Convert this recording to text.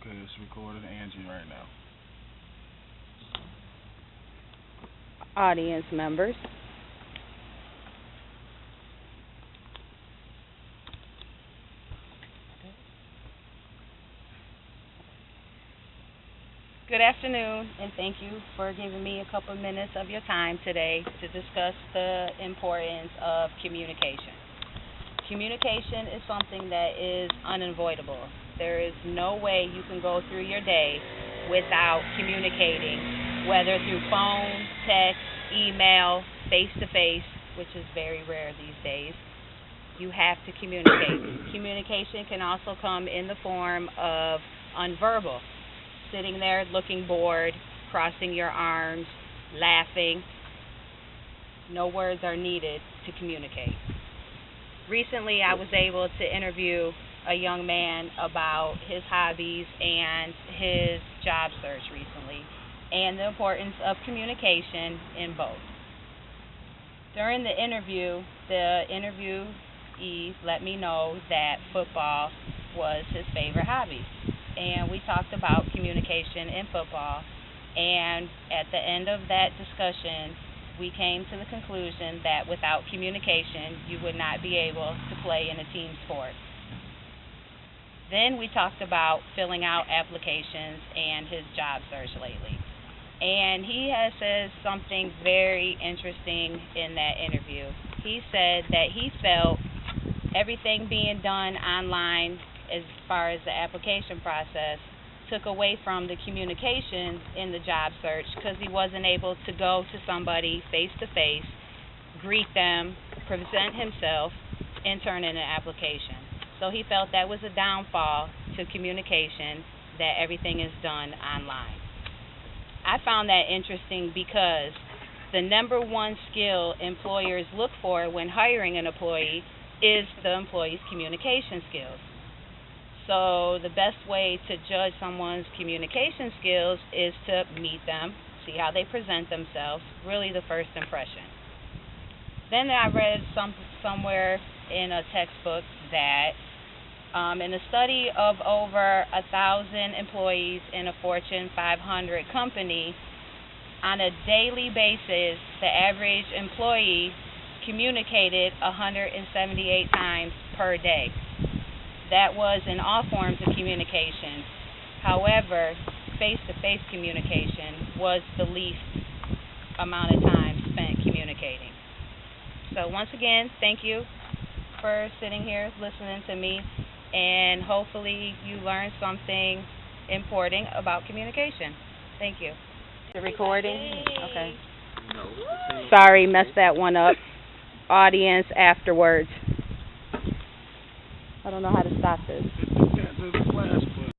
Okay, it's recording Angie right now. Audience members. Good afternoon, and thank you for giving me a couple minutes of your time today to discuss the importance of communication. Communication is something that is unavoidable. There is no way you can go through your day without communicating, whether through phone, text, email, face to face, which is very rare these days. You have to communicate. Communication can also come in the form of unverbal, sitting there looking bored, crossing your arms, laughing. No words are needed to communicate. Recently, I was able to interview a young man about his hobbies and his job search recently, and the importance of communication in both. During the interviewee let me know that football was his favorite hobby, and we talked about communication in football, and at the end of that discussion, we came to the conclusion that without communication, you would not be able to play in a team sport. Then we talked about filling out applications and his job search lately. And he has said something very interesting in that interview. He said that he felt everything being done online as far as the application process took away from the communication in the job search because he wasn't able to go to somebody face to face, greet them, present himself, and turn in an application. So he felt that was a downfall to communication, that everything is done online. I found that interesting because the number one skill employers look for when hiring an employee is the employee's communication skills. So the best way to judge someone's communication skills is to meet them, see how they present themselves, really the first impression. Then I read somewhere in a textbook that in a study of over 1,000 employees in a Fortune 500 company, on a daily basis, the average employee communicated 178 times per day. That was in all forms of communication. However, face-to-face communication was the least amount of time spent communicating. So once again, thank you for sitting here listening to me, and hopefully you learned something important about communication. Thank you. The recording? Okay. Sorry, messed that one up. Audience afterwards. I don't know how to stop this.